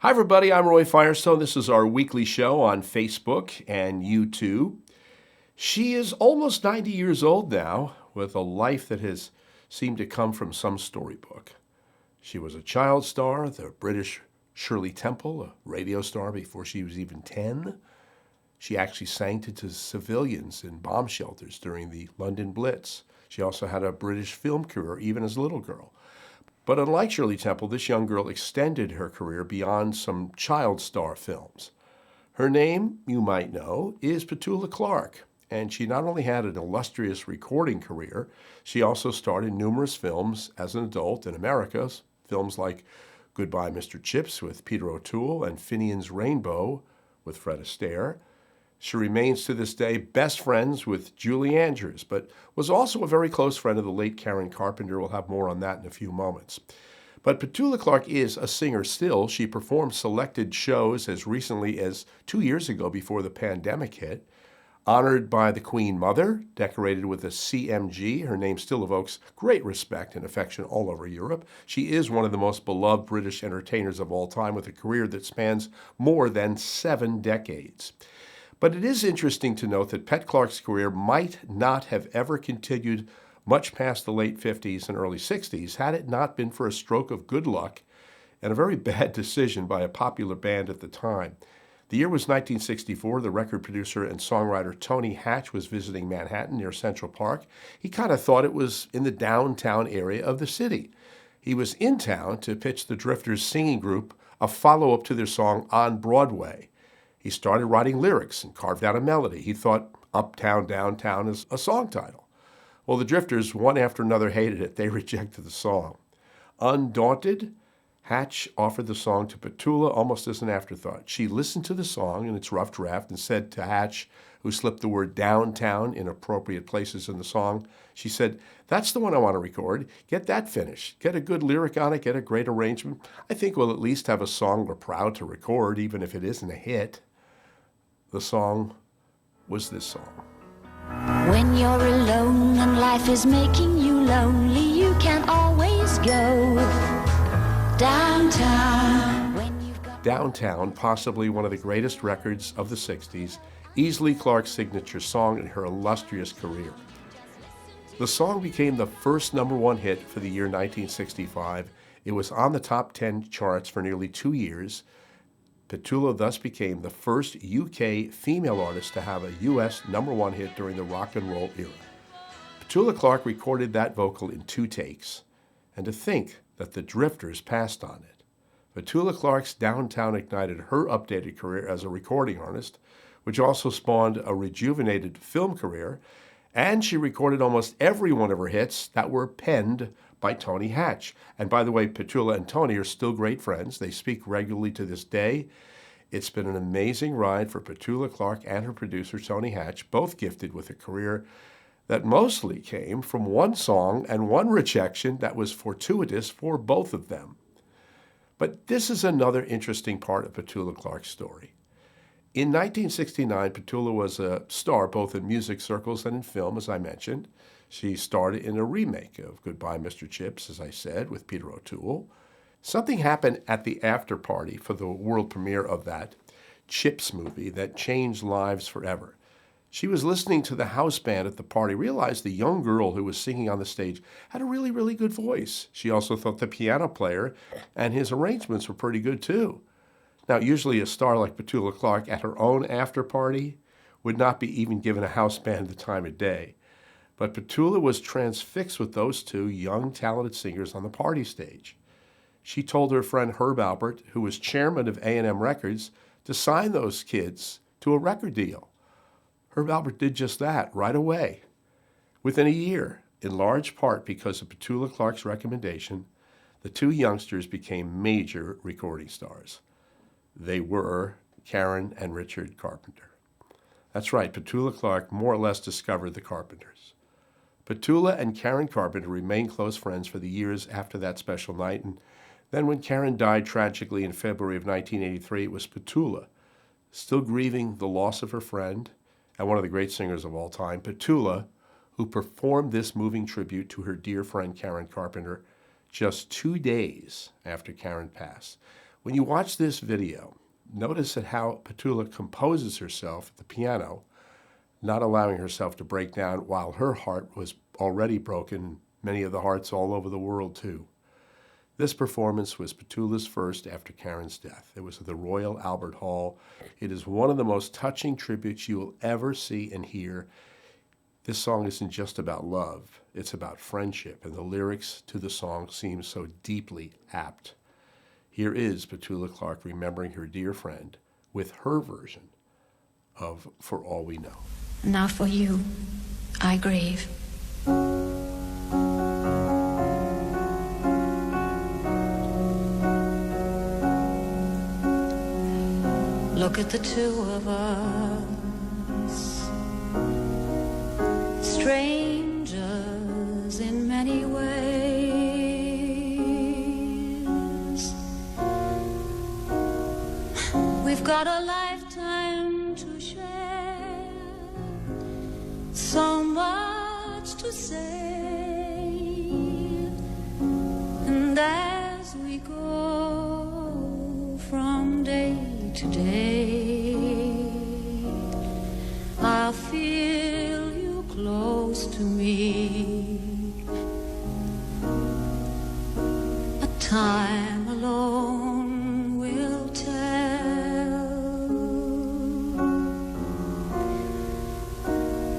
Hi, everybody. I'm Roy Firestone. This is our weekly show on Facebook and YouTube. She is almost 90 years old now, with a life that has seemed to come from some storybook. She was a child star, the British Shirley Temple, a radio star before she was even 10. She actually sang to civilians in bomb shelters during the London Blitz. She also had a British film career, even as a little girl. But unlike Shirley Temple, this young girl extended her career beyond some child star films. Her name, you might know, is Petula Clark, and she not only had an illustrious recording career, she also starred in numerous films as an adult in America, films like Goodbye, Mr. Chips with Peter O'Toole and Finian's Rainbow with Fred Astaire. She remains to this day best friends with Julie Andrews, but was also a very close friend of the late Karen Carpenter. We'll have more on that in a few moments. But Petula Clark is a singer still. She performed selected shows as recently as 2 years ago before the pandemic hit. Honored by the Queen Mother, decorated with a CMG, her name still evokes great respect and affection all over Europe. She is one of the most beloved British entertainers of all time with a career that spans more than 7 decades. But it is interesting to note that Pet Clark's career might not have ever continued much past the late 50s and early 60s had it not been for a stroke of good luck and a very bad decision by a popular band at the time. The year was 1964. The record producer and songwriter Tony Hatch was visiting Manhattan near Central Park. He kind of thought it was in the downtown area of the city. He was in town to pitch the Drifters singing group a follow-up to their song On Broadway. He started writing lyrics and carved out a melody. He thought Uptown, Downtown is a song title. Well, the Drifters, one after another, hated it. They rejected the song. Undaunted, Hatch offered the song to Petula almost as an afterthought. She listened to the song in its rough draft and said to Hatch, who slipped the word downtown in appropriate places in the song, she said, "That's the one I want to record. Get that finished. Get a good lyric on it. Get a great arrangement. I think we'll at least have a song we're proud to record, even if it isn't a hit." The song was this song. When you're alone and life is making you lonely, you can always go downtown. Downtown, possibly one of the greatest records of the 60s, easily Clark's signature song in her illustrious career. The song became the first #1 hit for the year 1965. It was on the top 10 charts for nearly 2 years. Petula thus became the first UK female artist to have a US #1 hit during the rock and roll era. Petula Clark recorded that vocal in 2 takes, and to think that the Drifters passed on it. Petula Clark's Downtown ignited her updated career as a recording artist, which also spawned a rejuvenated film career, and she recorded almost every one of her hits that were penned by Tony Hatch. And by the way, Petula and Tony are still great friends. They speak regularly to this day. It's been an amazing ride for Petula Clark and her producer, Tony Hatch, both gifted with a career that mostly came from one song and one rejection that was fortuitous for both of them. But this is another interesting part of Petula Clark's story. In 1969, Petula was a star both in music circles and in film, as I mentioned. She starred in a remake of Goodbye, Mr. Chips, as I said, with Peter O'Toole. Something happened at the after party for the world premiere of that Chips movie that changed lives forever. She was listening to the house band at the party, realized the young girl who was singing on the stage had a really, really good voice. She also thought the piano player and his arrangements were pretty good too. Now, usually a star like Petula Clark at her own after party would not be even given a house band the time of day. But Petula was transfixed with those 2 young, talented singers on the party stage. She told her friend Herb Alpert, who was chairman of A&M Records, to sign those kids to a record deal. Herb Alpert did just that right away. Within a year, in large part because of Petula Clark's recommendation, the 2 youngsters became major recording stars. They were Karen and Richard Carpenter. That's right, Petula Clark more or less discovered the Carpenters. Petula and Karen Carpenter remained close friends for the years after that special night, and then when Karen died tragically in February of 1983, it was Petula, still grieving the loss of her friend and one of the great singers of all time, Petula, who performed this moving tribute to her dear friend Karen Carpenter just 2 days after Karen passed. When you watch this video, notice that how Petula composes herself at the piano, not allowing herself to break down while her heart was already broken, many of the hearts all over the world too. This performance was Petula's first after Karen's death. It was at the Royal Albert Hall. It is one of the most touching tributes you will ever see and hear. This song isn't just about love, it's about friendship, and the lyrics to the song seem so deeply apt. Here is Petula Clark remembering her dear friend with her version of For All We Know. Now for you, I grieve. Look at the two of us, strangers in many ways. We've got a lifetime to share, so much to say, and as we go from day to day, I'll feel you close to me. A time alone will tell.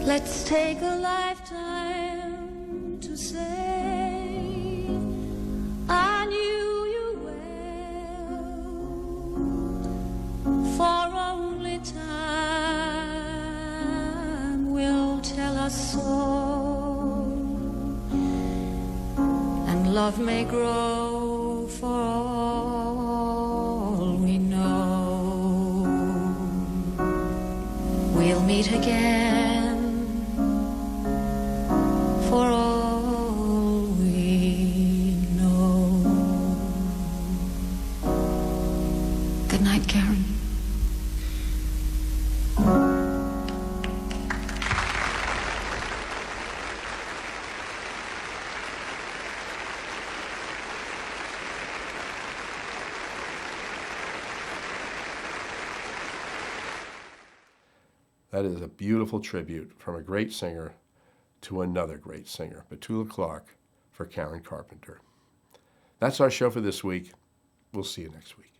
Let's take a lifetime to say I knew you well, for only time will tell us so, and love may grow for all we know. We'll meet again for all we know. Good night, Karen. That is a beautiful tribute from a great singer to another great singer, Petula Clark, for Karen Carpenter. That's our show for this week. We'll see you next week.